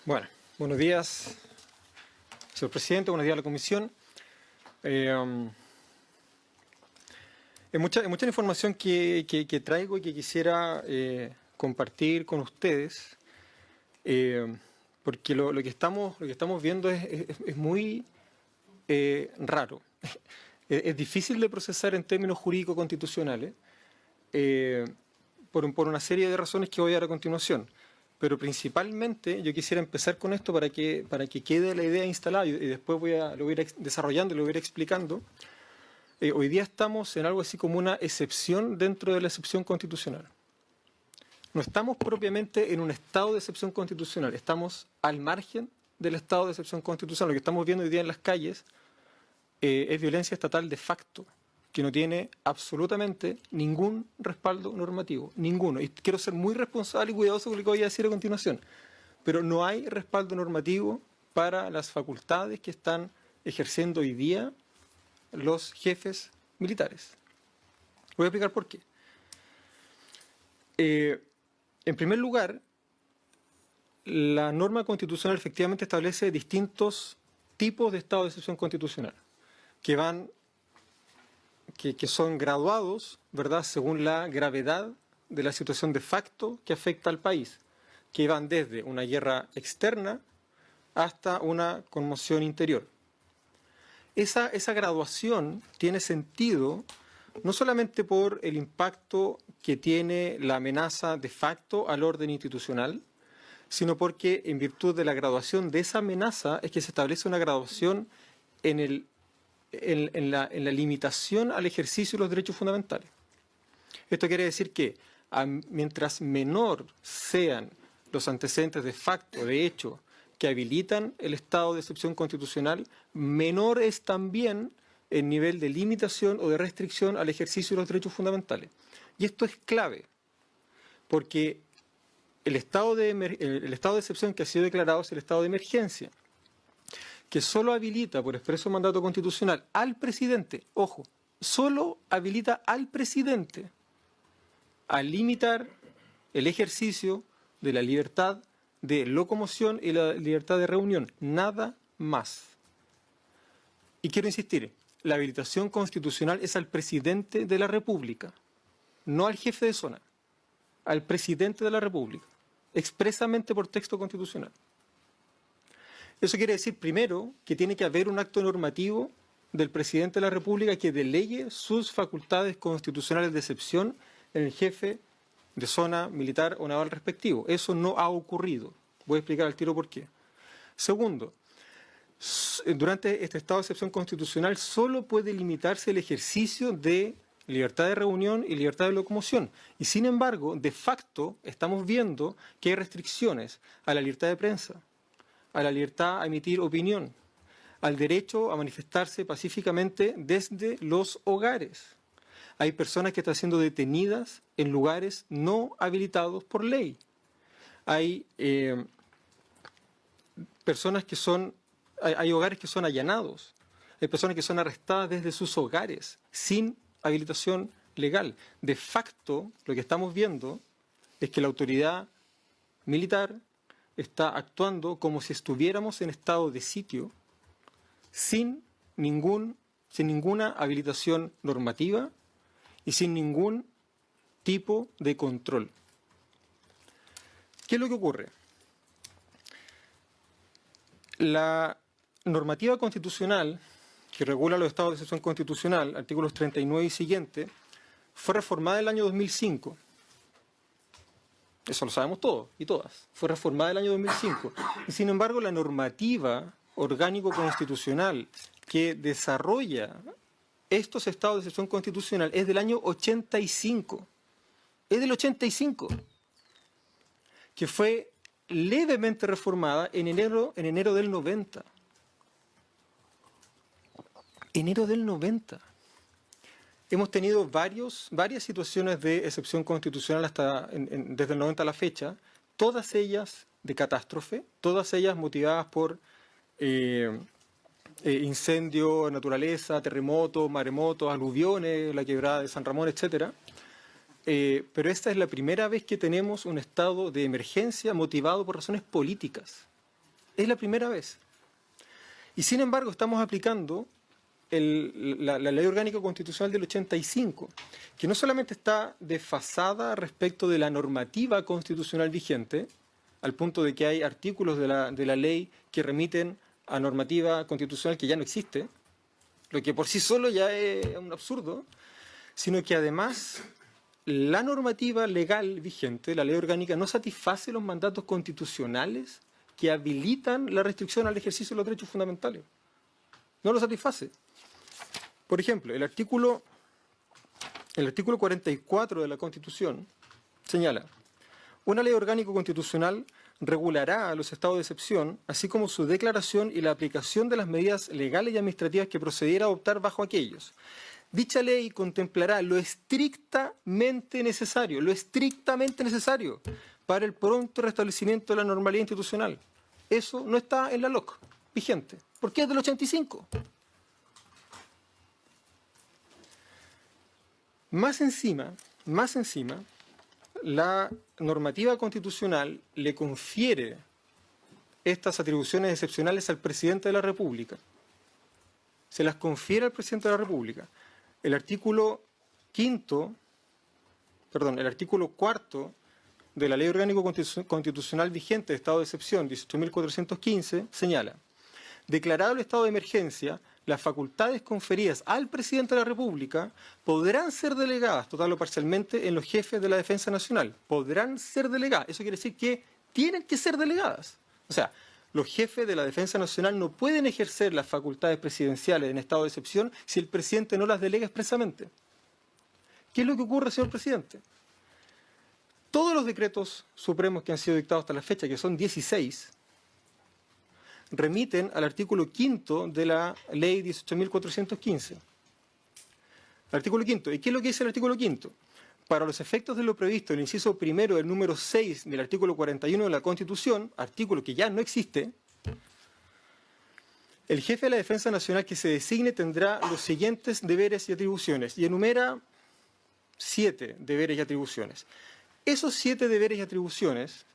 Bueno, buenos días, señor presidente, buenos días a la comisión. Es mucha información que traigo y que quisiera compartir con ustedes, porque lo que estamos viendo es muy raro. Es difícil de procesar en términos jurídicos constitucionales, por una serie de razones que voy a dar a continuación. Pero principalmente yo quisiera empezar con esto para que quede la idea instalada y después lo voy a ir desarrollando y lo voy a ir explicando. Hoy día estamos en algo así como una excepción dentro de la excepción constitucional. No estamos propiamente en un estado de excepción constitucional, estamos al margen del estado de excepción constitucional. Lo que estamos viendo hoy día en las calles es violencia estatal de facto, que no tiene absolutamente ningún respaldo normativo, ninguno. Y quiero ser muy responsable y cuidadoso con lo que voy a decir a continuación. Pero no hay respaldo normativo para las facultades que están ejerciendo hoy día los jefes militares. Voy a explicar por qué. En primer lugar, la norma constitucional efectivamente establece distintos tipos de estado de excepción constitucional, que son graduados, ¿verdad?, según la gravedad de la situación de facto que afecta al país, que van desde una guerra externa hasta una conmoción interior. Esa graduación tiene sentido no solamente por el impacto que tiene la amenaza de facto al orden institucional, sino porque en virtud de la graduación de esa amenaza es que se establece una graduación en la limitación al ejercicio de los derechos fundamentales. Esto quiere decir que mientras menor sean los antecedentes de facto, de hecho, que habilitan el estado de excepción constitucional, menor es también el nivel de limitación o de restricción al ejercicio de los derechos fundamentales. Y esto es clave, porque el estado de excepción que ha sido declarado es el estado de emergencia, que solo habilita por expreso mandato constitucional al presidente, ojo, solo habilita al presidente a limitar el ejercicio de la libertad de locomoción y la libertad de reunión, nada más. Y quiero insistir, la habilitación constitucional es al presidente de la República, no al jefe de zona, al presidente de la República, expresamente por texto constitucional. Eso quiere decir, primero, que tiene que haber un acto normativo del presidente de la República que delegue sus facultades constitucionales de excepción en el jefe de zona militar o naval respectivo. Eso no ha ocurrido. Voy a explicar al tiro por qué. Segundo, durante este estado de excepción constitucional solo puede limitarse el ejercicio de libertad de reunión y libertad de locomoción. Y sin embargo, de facto, estamos viendo que hay restricciones a la libertad de prensa, a la libertad a emitir opinión, al derecho a manifestarse pacíficamente desde los hogares. Hay personas que están siendo detenidas en lugares no habilitados por ley. Hay hay hogares que son allanados. Hay personas que son arrestadas desde sus hogares sin habilitación legal. De facto, lo que estamos viendo es que la autoridad militar está actuando como si estuviéramos en estado de sitio sin ninguna habilitación normativa y sin ningún tipo de control. ¿Qué es lo que ocurre? La normativa constitucional que regula los estados de excepción constitucional, artículos 39 y siguiente, fue reformada en el año 2005. Eso lo sabemos todos y todas. Fue reformada en el año 2005. Y sin embargo, la normativa orgánico-constitucional que desarrolla estos estados de excepción constitucional es del año 85. Es del 85. Que fue levemente reformada en enero del 90. Enero del 90. Hemos tenido varias situaciones de excepción constitucional desde el 90 a la fecha, todas ellas de catástrofe, todas ellas motivadas por incendio, naturaleza, terremotos, maremotos, aluviones, la quebrada de San Ramón, etc. Pero esta es la primera vez que tenemos un estado de emergencia motivado por razones políticas. Es la primera vez. Y sin embargo estamos aplicando la Ley Orgánica Constitucional del 85, que no solamente está desfasada respecto de la normativa constitucional vigente, al punto de que hay artículos de la ley que remiten a normativa constitucional que ya no existe, lo que por sí solo ya es un absurdo, sino que además la normativa legal vigente, la ley orgánica, no satisface los mandatos constitucionales que habilitan la restricción al ejercicio de los derechos fundamentales. No lo satisface. Por ejemplo, el artículo 44 de la Constitución señala: una ley orgánica constitucional regulará a los estados de excepción, así como su declaración y la aplicación de las medidas legales y administrativas que procediera a adoptar bajo aquellos. Dicha ley contemplará lo estrictamente necesario para el pronto restablecimiento de la normalidad institucional. Eso no está en la LOC vigente. ¿Por qué es del 85? Más encima, la normativa constitucional le confiere estas atribuciones excepcionales al presidente de la República. Se las confiere al presidente de la República. El artículo cuarto de la Ley Orgánica Constitucional vigente de Estado de Excepción, 18.415, señala: declarado el estado de emergencia, las facultades conferidas al presidente de la República podrán ser delegadas, total o parcialmente, en los jefes de la Defensa Nacional. Podrán ser delegadas. Eso quiere decir que tienen que ser delegadas. O sea, los jefes de la Defensa Nacional no pueden ejercer las facultades presidenciales en estado de excepción si el presidente no las delega expresamente. ¿Qué es lo que ocurre, señor presidente? Todos los decretos supremos que han sido dictados hasta la fecha, que son 16, remiten al artículo 5 de la ley 18.415. Artículo 5. ¿Y qué es lo que dice el artículo 5? Para los efectos de lo previsto en el inciso primero del número 6 del artículo 41 de la Constitución, artículo que ya no existe, el jefe de la Defensa Nacional que se designe tendrá los siguientes deberes y atribuciones, y enumera 7 deberes y atribuciones. Esos 7 deberes y atribuciones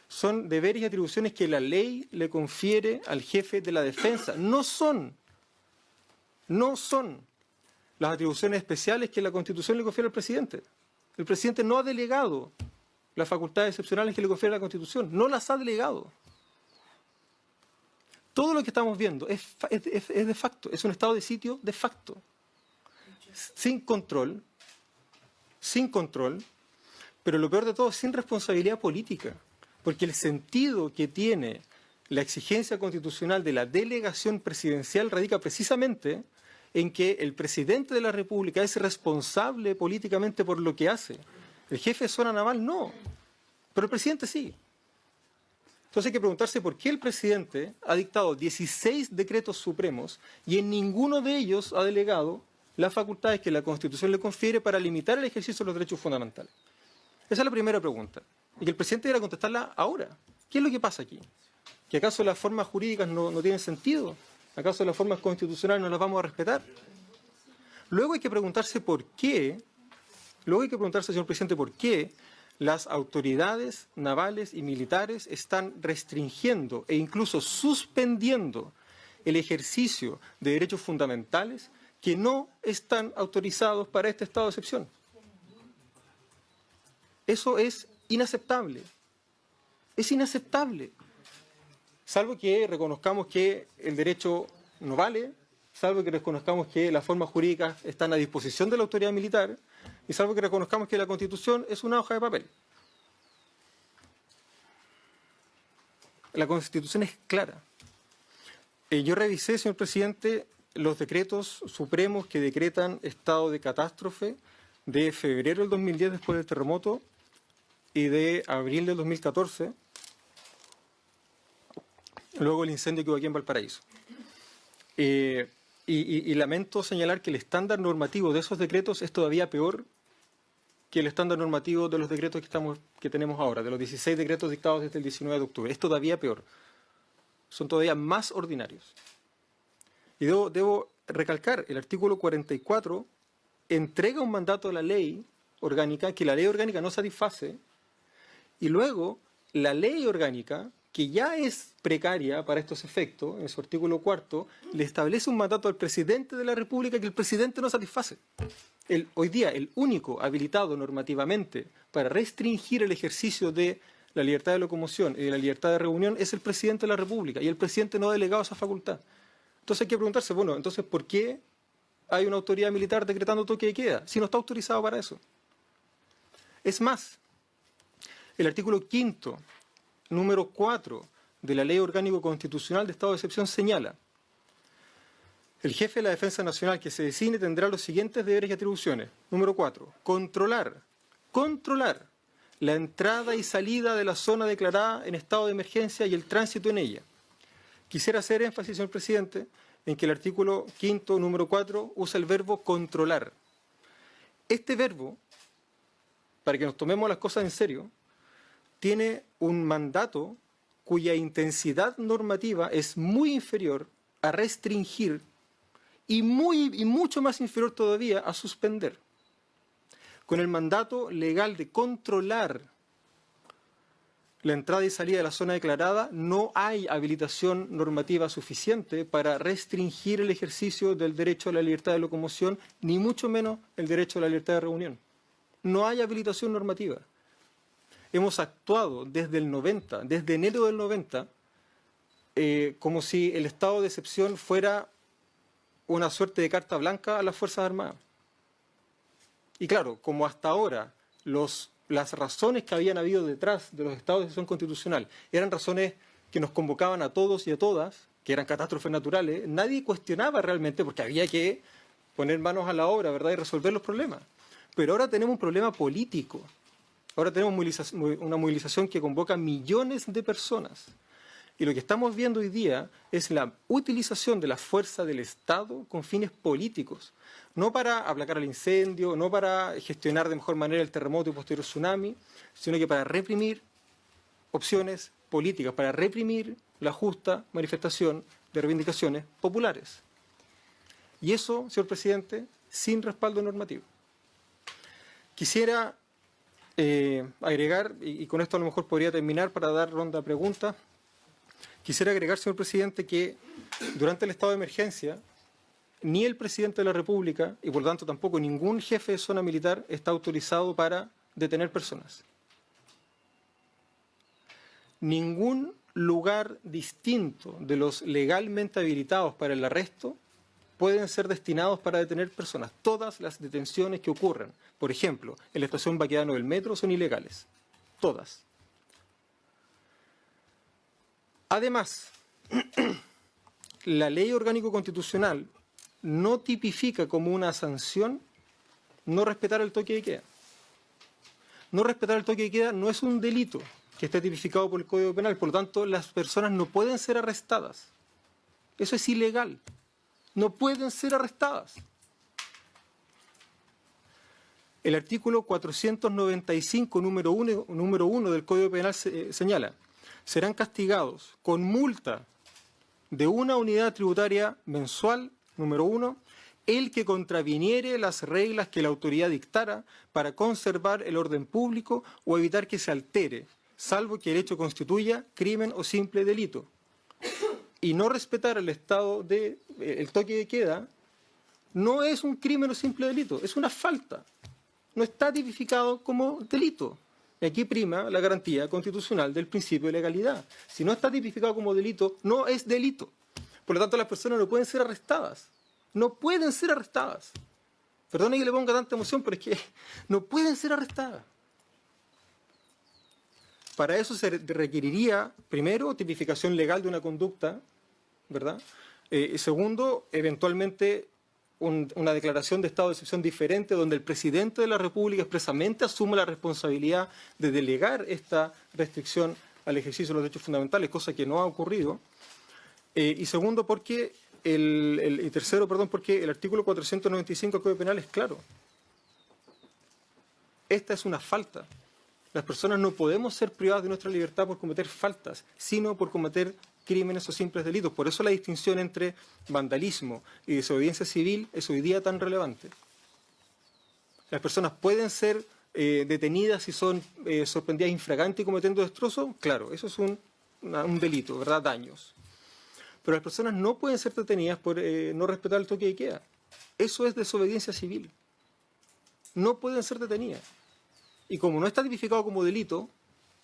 son deberes y atribuciones que la ley le confiere al jefe de la defensa. No son las atribuciones especiales que la Constitución le confiere al presidente. El presidente no ha delegado las facultades excepcionales que le confiere la Constitución. No las ha delegado. Todo lo que estamos viendo es de facto, es un estado de sitio de facto. Sin control, pero lo peor de todo, sin responsabilidad política. Porque el sentido que tiene la exigencia constitucional de la delegación presidencial radica precisamente en que el presidente de la República es responsable políticamente por lo que hace. El jefe de zona naval no, pero el presidente sí. Entonces hay que preguntarse por qué el presidente ha dictado 16 decretos supremos y en ninguno de ellos ha delegado las facultades que la Constitución le confiere para limitar el ejercicio de los derechos fundamentales. Esa es la primera pregunta. Y que el presidente deberá contestarla ahora. ¿Qué es lo que pasa aquí? ¿Que acaso las formas jurídicas no tienen sentido? ¿Acaso las formas constitucionales no las vamos a respetar? Luego hay que preguntarse por qué, señor presidente, por qué las autoridades navales y militares están restringiendo e incluso suspendiendo el ejercicio de derechos fundamentales que no están autorizados para este estado de excepción. Eso es inaceptable. Es inaceptable. Salvo que reconozcamos que el derecho no vale, salvo que reconozcamos que las formas jurídicas están a disposición de la autoridad militar, y salvo que reconozcamos que la Constitución es una hoja de papel. La Constitución es clara. Yo revisé, señor presidente, los decretos supremos que decretan estado de catástrofe de febrero del 2010 después del terremoto y de abril del 2014, luego el incendio que hubo aquí en Valparaíso. Y lamento señalar que el estándar normativo de esos decretos es todavía peor que el estándar normativo de los decretos que tenemos ahora, de los 16 decretos dictados desde el 19 de octubre. Es todavía peor. Son todavía más ordinarios. Y debo recalcar, el artículo 44 entrega un mandato a la ley orgánica que la ley orgánica no satisface, y luego la ley orgánica que ya es precaria para estos efectos, en su artículo 4, le establece un mandato al presidente de la República que el presidente no satisface. Hoy día, el único habilitado normativamente para restringir el ejercicio de la libertad de locomoción y de la libertad de reunión es el presidente de la República, y el presidente no ha delegado esa facultad. Entonces hay que preguntarse, bueno, entonces, ¿por qué hay una autoridad militar decretando toque de queda si no está autorizado para eso? Es más, el artículo 5º, número 4 de la Ley Orgánico Constitucional de Estado de Excepción señala: el jefe de la Defensa Nacional que se designe tendrá los siguientes deberes y atribuciones. Número 4, controlar la entrada y salida de la zona declarada en estado de emergencia y el tránsito en ella. Quisiera hacer énfasis, señor presidente, en que el artículo 5º, número 4, usa el verbo controlar. Este verbo, para que nos tomemos las cosas en serio, tiene un mandato cuya intensidad normativa es muy inferior a restringir y mucho más inferior todavía a suspender. Con el mandato legal de controlar la entrada y salida de la zona declarada, no hay habilitación normativa suficiente para restringir el ejercicio del derecho a la libertad de locomoción, ni mucho menos el derecho a la libertad de reunión. No hay habilitación normativa. Hemos actuado desde el 90, desde enero del 90, como si el estado de excepción fuera una suerte de carta blanca a las Fuerzas Armadas. Y claro, como hasta ahora las razones que habían habido detrás de los estados de excepción constitucional eran razones que nos convocaban a todos y a todas, que eran catástrofes naturales, nadie cuestionaba realmente porque había que poner manos a la obra, ¿verdad?, y resolver los problemas. Pero ahora tenemos un problema político. Ahora tenemos una movilización que convoca millones de personas. Y lo que estamos viendo hoy día es la utilización de la fuerza del Estado con fines políticos. No para aplacar el incendio, no para gestionar de mejor manera el terremoto y posterior tsunami, sino que para reprimir opciones políticas, para reprimir la justa manifestación de reivindicaciones populares. Y eso, señor presidente, sin respaldo normativo. Quisiera agregar, y con esto a lo mejor podría terminar para dar ronda a preguntas, quisiera agregar, señor presidente, que durante el estado de emergencia, ni el presidente de la República, y por lo tanto tampoco ningún jefe de zona militar, está autorizado para detener personas. Ningún lugar distinto de los legalmente habilitados para el arresto pueden ser destinados para detener personas. Todas las detenciones que ocurran, por ejemplo, en la estación Baquedano del metro, son ilegales. Todas. Además, la Ley Orgánico Constitucional no tipifica como una sanción no respetar el toque de queda. No respetar el toque de queda no es un delito que esté tipificado por el Código Penal, por lo tanto las personas no pueden ser arrestadas. Eso es ilegal. No pueden ser arrestadas. El artículo 495, número 1 del Código Penal señala: serán castigados con multa de una unidad tributaria mensual, número 1, el que contraviniere las reglas que la autoridad dictara para conservar el orden público o evitar que se altere, salvo que el hecho constituya crimen o simple delito. Y no respetar el toque de queda no es un crimen o simple delito, es una falta. No está tipificado como delito. Y aquí prima la garantía constitucional del principio de legalidad. Si no está tipificado como delito, no es delito. Por lo tanto, las personas no pueden ser arrestadas. No pueden ser arrestadas. Perdone que le ponga tanta emoción, pero es que no pueden ser arrestadas. Para eso se requeriría, primero, tipificación legal de una conducta, ¿verdad? Segundo, eventualmente una declaración de estado de excepción diferente donde el presidente de la República expresamente asume la responsabilidad de delegar esta restricción al ejercicio de los derechos fundamentales, cosa que no ha ocurrido. Y segundo, porque y tercero, porque el artículo 495 del Código Penal es claro. Esta es una falta. Las personas no podemos ser privadas de nuestra libertad por cometer faltas, sino por cometer crímenes o simples delitos. Por eso la distinción entre vandalismo y desobediencia civil es hoy día tan relevante. Las personas pueden ser detenidas si son sorprendidas infraganti cometiendo destrozos. Claro, eso es un un delito, ¿verdad? Daños. Pero las personas no pueden ser detenidas por no respetar el toque de queda. Eso es desobediencia civil. No pueden ser detenidas. Y como no está tipificado como delito,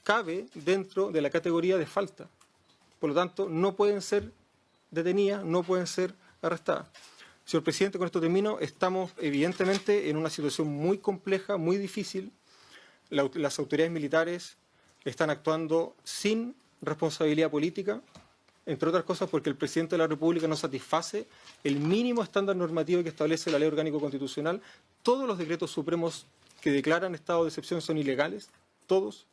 cabe dentro de la categoría de falta. Por lo tanto, no pueden ser detenidas, no pueden ser arrestadas. Señor presidente, con esto termino. Estamos evidentemente en una situación muy compleja, muy difícil. Las autoridades militares están actuando sin responsabilidad política, entre otras cosas porque el presidente de la República no satisface el mínimo estándar normativo que establece la Ley Orgánica Constitucional. Todos los decretos supremos que declaran estado de excepción son ilegales, todos.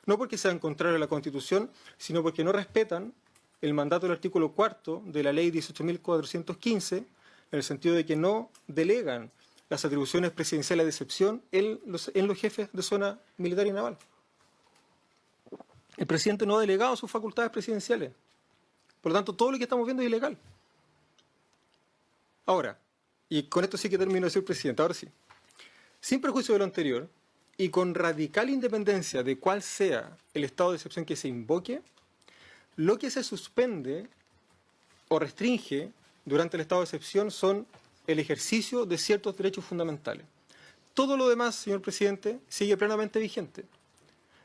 No porque sean contrarios a la Constitución, sino porque no respetan el mandato del artículo 4 de la Ley 18.415, en el sentido de que no delegan las atribuciones presidenciales de excepción en los jefes de zona militar y naval. El presidente no ha delegado sus facultades presidenciales. Por lo tanto, todo lo que estamos viendo es ilegal. Ahora, y con esto sí que termino, señor presidente, ahora sí. Sin perjuicio de lo anterior, y con radical independencia de cuál sea el estado de excepción que se invoque, lo que se suspende o restringe durante el estado de excepción son el ejercicio de ciertos derechos fundamentales. Todo lo demás, señor presidente, sigue plenamente vigente.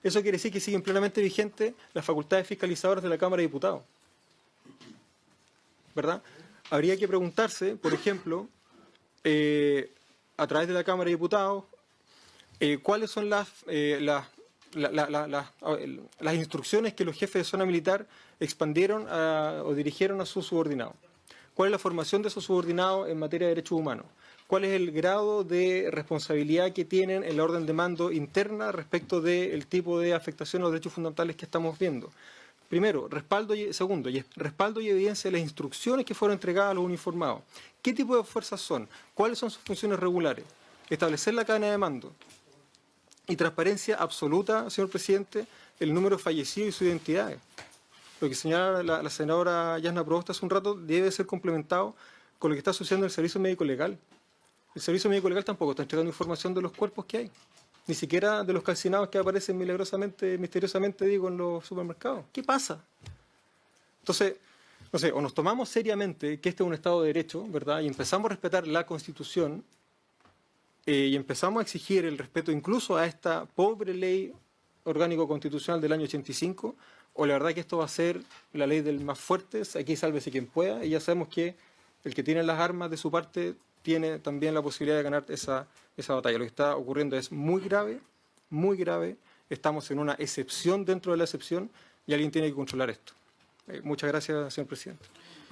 Eso quiere decir que siguen plenamente vigentes las facultades fiscalizadoras de la Cámara de Diputados, ¿verdad? Habría que preguntarse, por ejemplo, a través de la Cámara de Diputados, cuáles son las instrucciones que los jefes de zona militar expandieron o dirigieron a sus subordinados. ¿Cuál es la formación de esos subordinados en materia de derechos humanos? ¿Cuál es el grado de responsabilidad que tienen en la orden de mando interna respecto del tipo de afectación a los derechos fundamentales que estamos viendo? Primero, segundo, respaldo y evidencia de las instrucciones que fueron entregadas a los uniformados. ¿Qué tipo de fuerzas son? ¿Cuáles son sus funciones regulares? Establecer la cadena de mando. Y transparencia absoluta, señor presidente, el número fallecido y sus identidades. Lo que señala la senadora Yasna Proboste hace un rato debe ser complementado con lo que está sucediendo en el Servicio Médico Legal. El Servicio Médico Legal tampoco está entregando información de los cuerpos que hay, ni siquiera de los calcinados que aparecen milagrosamente, misteriosamente, digo, en los supermercados. ¿Qué pasa? Entonces, no sé, o nos tomamos seriamente que este es un Estado de Derecho, ¿verdad? Y empezamos a respetar la Constitución, y empezamos a exigir el respeto incluso a esta pobre ley orgánico constitucional del año 85, o la verdad que esto va a ser la ley del más fuerte, aquí sálvese quien pueda, y ya sabemos que el que tiene las armas de su parte tiene también la posibilidad de ganar esa batalla. Lo que está ocurriendo es muy grave, estamos en una excepción dentro de la excepción y alguien tiene que controlar esto. Muchas gracias, señor presidente.